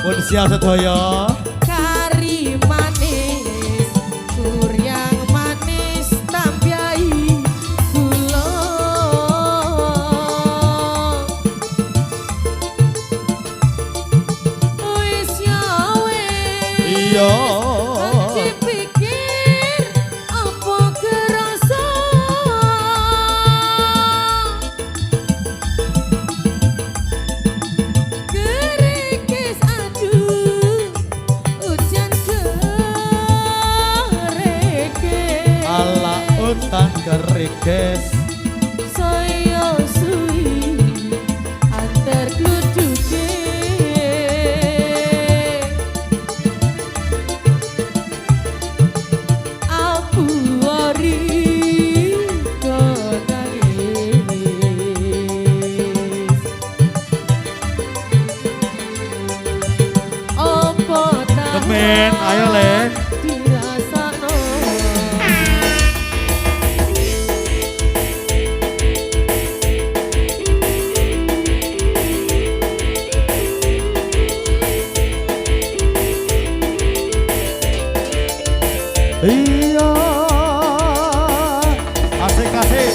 Pun siap sedaya. Kari manis, kuryang manis, tambyai gula. Wis ya wis. Iya. Dipikir apa kerasa. Kerikis aduh, hujan kerikis. Ala utan kerikis. Saya suwi antar gluduke. Apu wari nangis. Apa tak Temen, ayo le. dirasakno. Iya. Asik asik.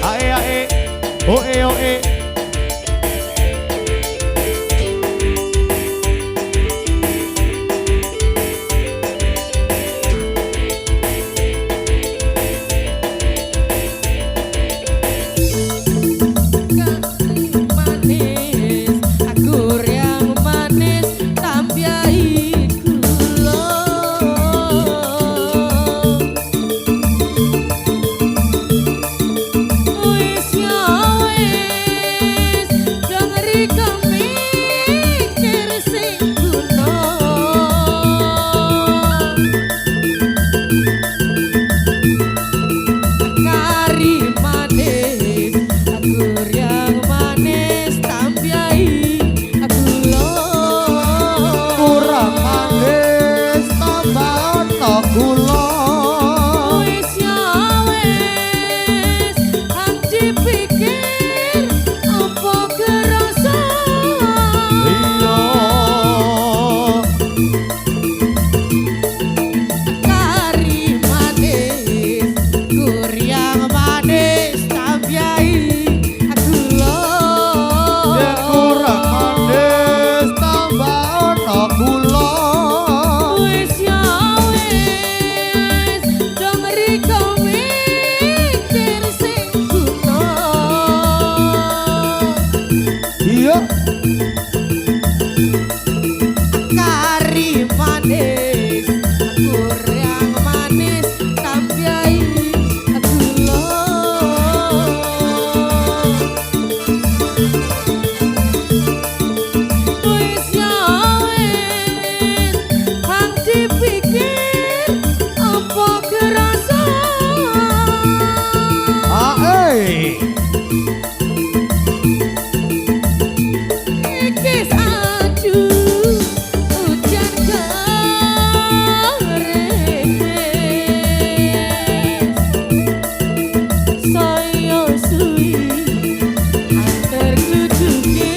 Ae ae. Oe oe. Kari manis, anggur yang manis, tambyai gula. Wis ya wis, dengeri kemikir sing guna. Kari manis, anggur yang manis, tambyai gula. Kurang manis tambah ono gula. Wis ya wis, hang dipikir apa kerasa. Iya. Kari manis, anggur yang manis, tambyai gula. Yen kurang manis tambah ono gula. Wis ya wis, dengeri kemikir sing guna. Iya. Kari manis, anggur yang manis, tambyai gula. Wis ya wis, hang dipikir apa kerasa. Ae. Kikis aduh, hujan kerikis. Saya suwi antar gluduke.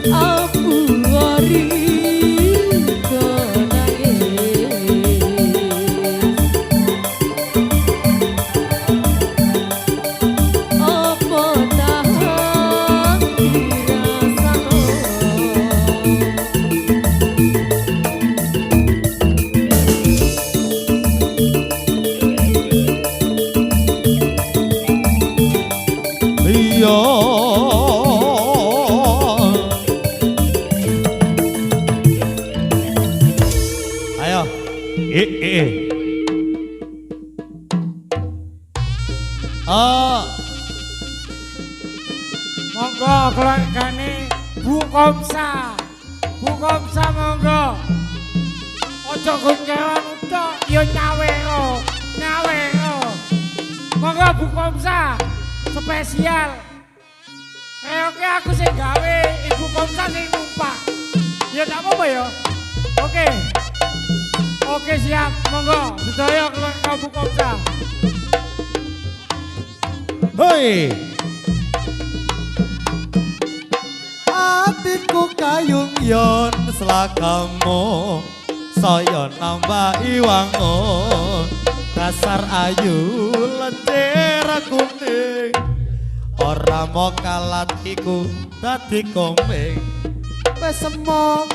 Apu wari nangis. Apa tahan dirasakno. Iya. Ayo. Monggo keluargane Bu Komsa. Bu Komsa monggo. Ojo guncelan utok yo nyawero. Nyawero. Monggo Bu Komsa spesial. Oke aku sing gawe, Ibu Komsa sing numpak. Ya tak apa-apa ya. Oke. Oke siap, monggo. Sedaya keluarga Bu Komsa. Hoi. Atiku kayung yon selagamu saya nambah iwangun dasar ayu lentir kuning ora mau kalatiku dadi komeng wes semong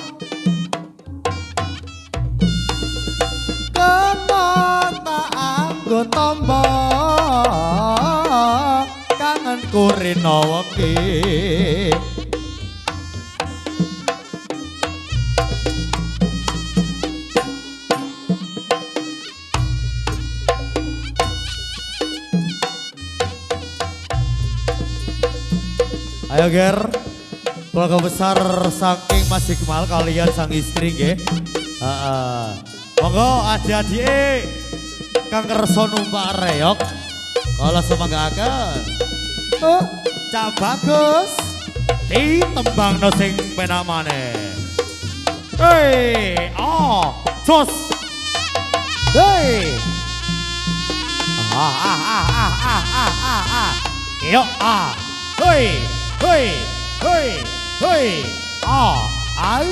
kena tak anggo tombo kangenku rino wengi ayo ger, keluarga besar saking Mas Iqmal kalian sang istri nggih. Monggo adik-adik kang kersa numpak reog kala semanggaken. Cak bagus ditembangno sing penak maneh. Hei, jos. Hei. Yo, hei. Hei, hei, hei, ai,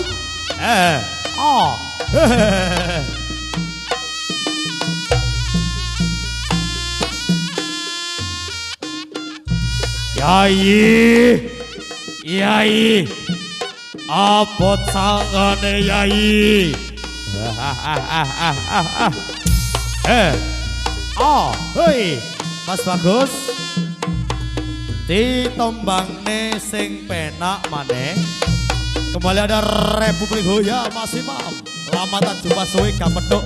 Yai, Yai, apa sangane Yai? Hei, Mas Bagus. Ditombangne sing penak maneh kembali ada Republik Hoya Mas Imam lama tak jumpa suwe gak peduk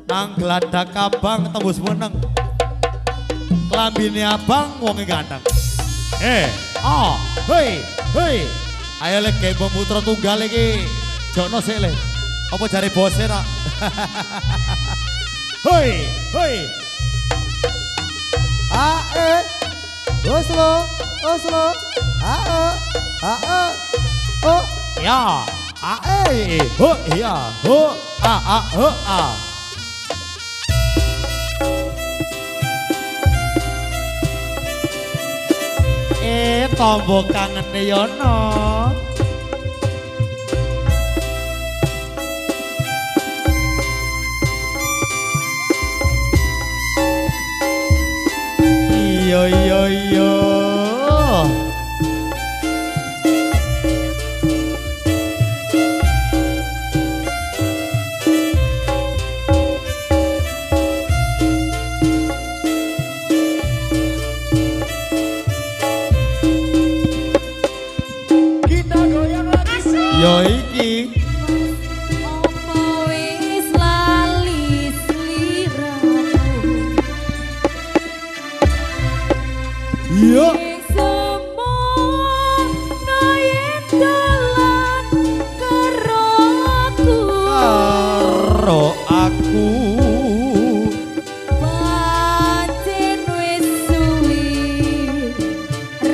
nang gladak abang tembus meneng klambine abang wonge ganteng hei ayo lek gawe pemutra tunggal iki jokno sik le apa jare bose ra hei Oslo, ya, ya, tombo kangen yono. Yo yo yo kita goyang lagi yo iki yo karo aku pancen wis suwi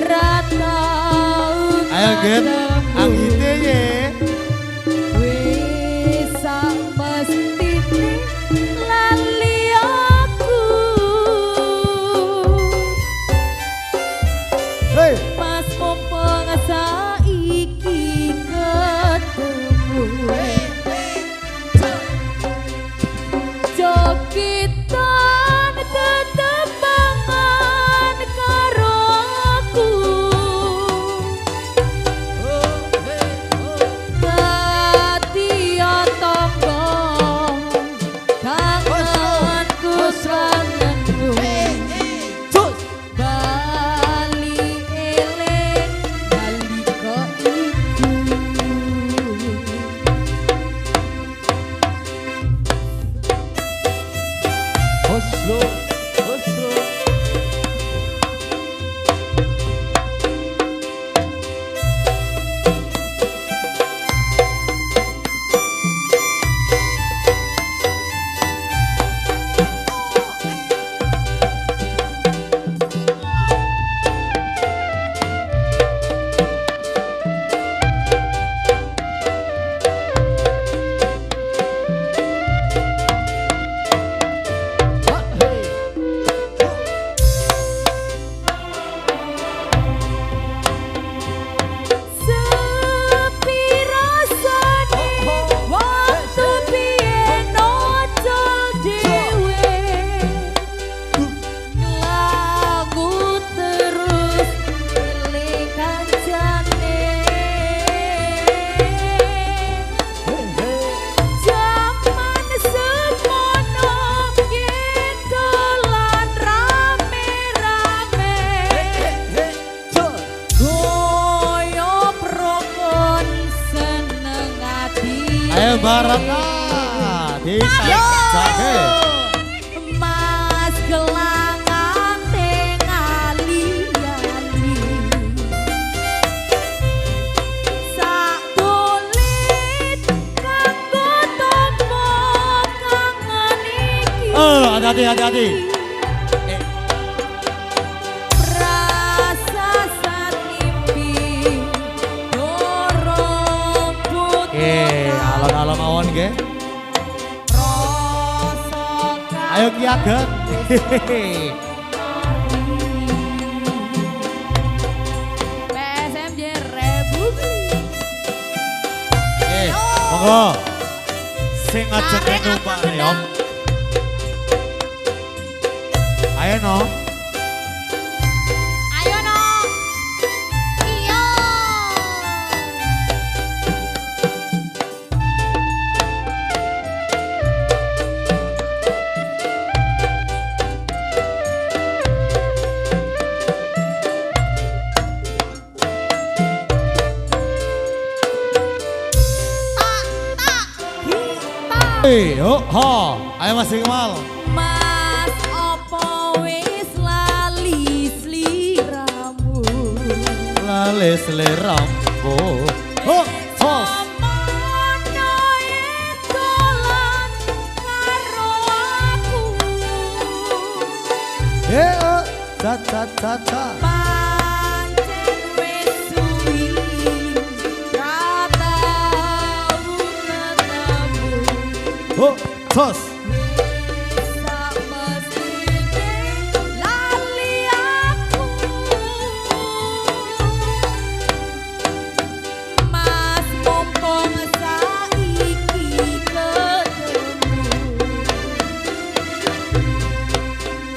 ra tau ayo get anggite ye wis mestine lali aku hey pas mumpung saiki ketemu jokitan tetepangan karo aku dadi tangga kangenku sanenku bali eling Baraka dicake. Mas gelangan tengali sak dolit kanggo tombo kangen iki. Hati-hati. Rasa sanimpi dorong putih. Alon-alon mawon nggih. Rasa Ayo Ki Ageng. PSMJ Republik. Monggo. Sing aja numpak reog. Ayo no. Ayo no. Iya. Yuk, ho. Ayo Mas Iqmal. Mas opo wis lali sliramu. Lale seleramu. Ho, hos. Semono dolan karo aku. Ca. Pancen wis suwi ra tau ketemu. Ho, hos. Sak mestine lali aku. Mas mumpung saiki ketemu.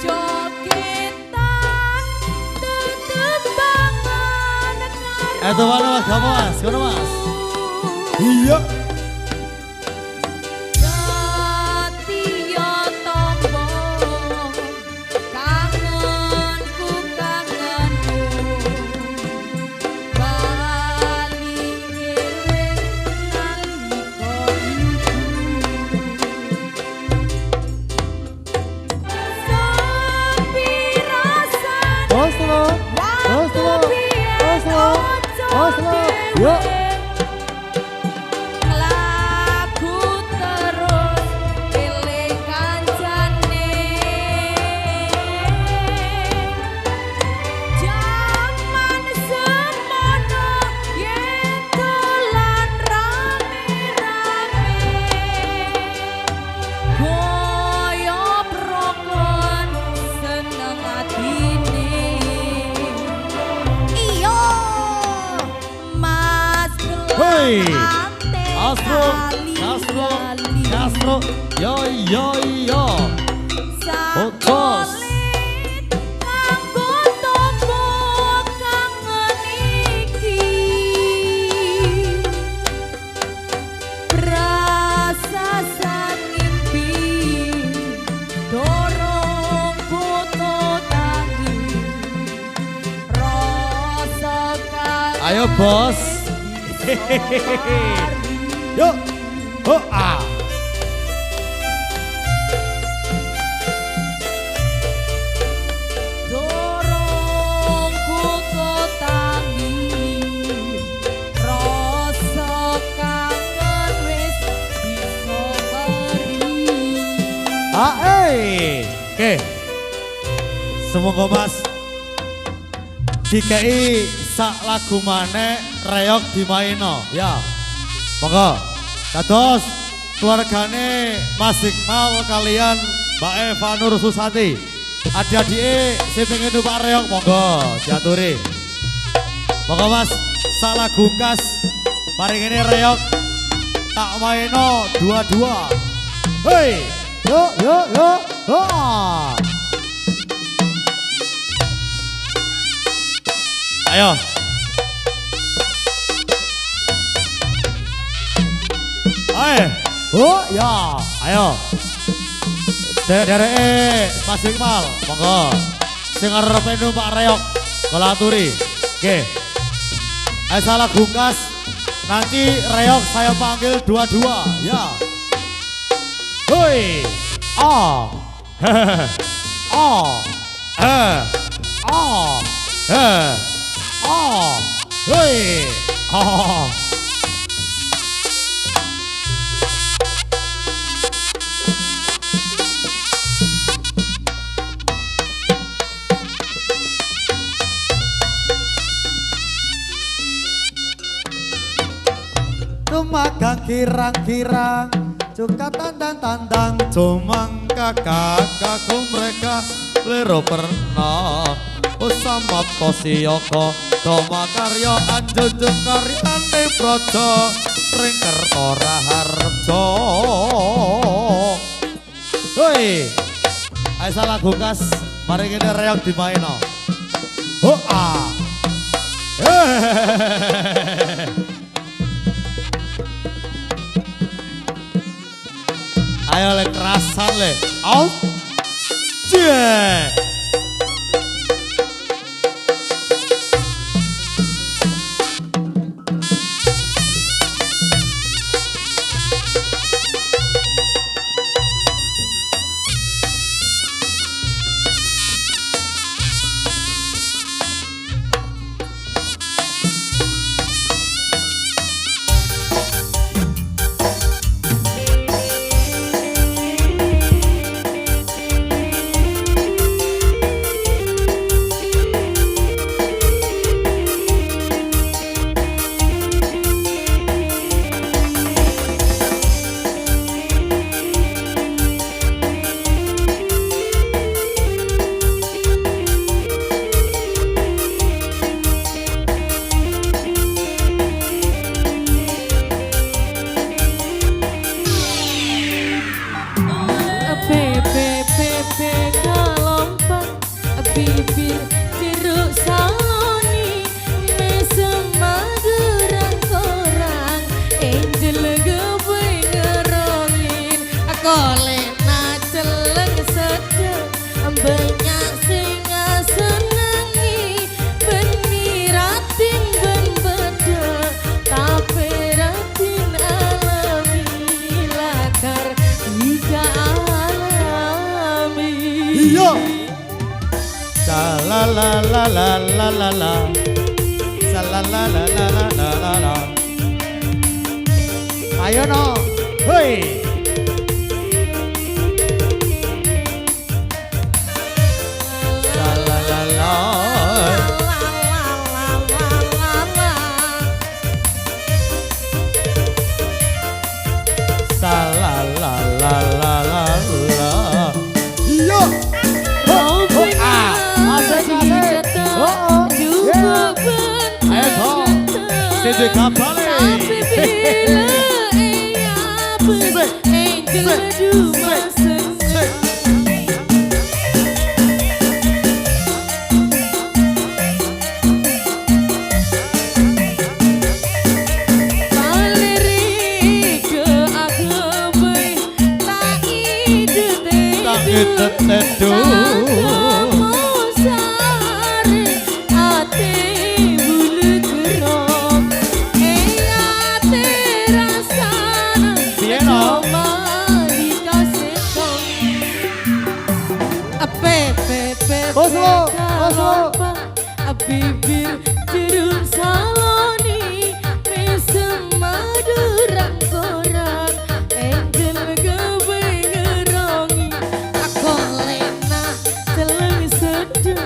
Jogetan tetembangan Itu mana Mas? Kamu Mas? Kono Mas? Iya. Setia tombo kangenku kangenmu bali ngeling nalika sepi rasane waktu biyen ojo Yuk. lagu terus pilih kancane jaman semono yen dolan rame-rame goyo prokon seneng atine iyo mas Hei. gelang Castro. Yo. Fokus. Kanggo tombo kangen iki rasa sanimpi dorong foto tangi rasa kangen Ayo bos. Yuk. Ho, ah. dorong foto tangi rasa kangen wis bisa beri. Oke. Semoga Mas DKI sak lagu maneh reog dimaino ya. Monggo. Kados keluargane Mas Iqmal kalian Mbak Eva Nur Susati. Adik-adik sing pengen numpak reog monggo diaturi. Monggo Mas sak lagu kas paring ini reog tak maino dua-dua. Hei, yuk. Ayo. Oh ya, ayo. Derek Mas Iqmal, monggo. Sing arepe numpak reog, kula aturi. Nggih. Ayo salah gungkas Nanti reok saya panggil dua-dua ya. Hoi, ah, hehehe, ah, ah, ah, hoi, ah. Tumagang kirang-kirang Cuka tandang-tandang Cumang kakak mereka Lero pernah Usama posiyoko Doma karyo anjunjung karyane projo Ringker ora harjo Hoi ayo salah gugas Mari kita reok dimaino Hoa Ayo le kerasan le. Out. Cek. Bibir jeruk saloni mesem mageran korang angel gewe ngerongin kolena celeng sedek banyak sing senengi beni ratin ben bedek tapi ratin alami lakar hingga alami Iya. La la la la la la la la la la la la la la la. Ayo no, hoi. La la la la. Sa la la la la la la. Yo. Sede kapale. Bibir jeruk saloni mesem maduran korang angel gewe ngerongi aku lena celeng sedek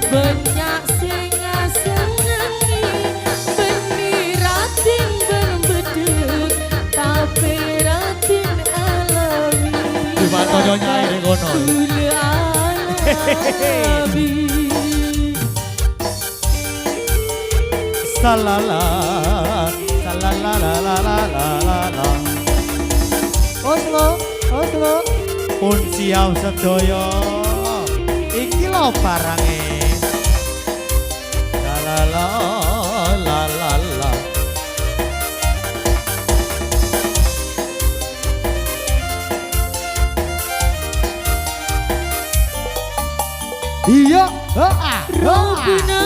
banyak sing senengi beni ratin berbedek tapi ratin alami Coba tonyonya ini kono. Salala, salala la la la la la la. Oslo, Oslo. Pun siap sedaya. Iki lho barange. La la la la la la. Iya, Robina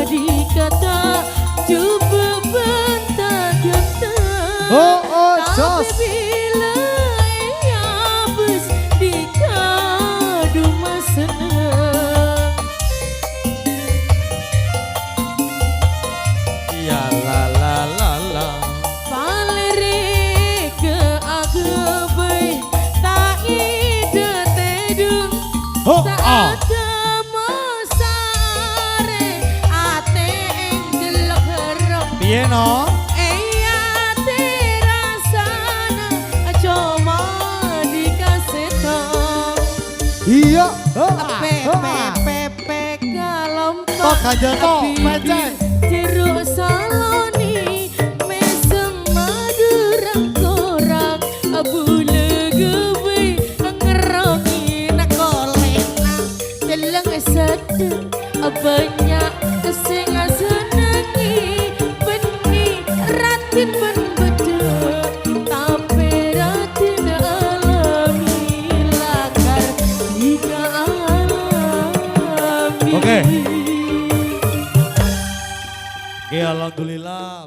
dikata coba bentar Piye no? Eya terasana cuma dikaseta. Iya. Pepe kalompak. Tok ganjel tok, Bibir pecek. jeruk saloni mesem madurang korak bule gewe ngerongi nakolena deleng sedeng banyak sing senengi beni ratin ben bedek tapi ratin alami lakar tiga alami. Oke. Ya alhamdulillah.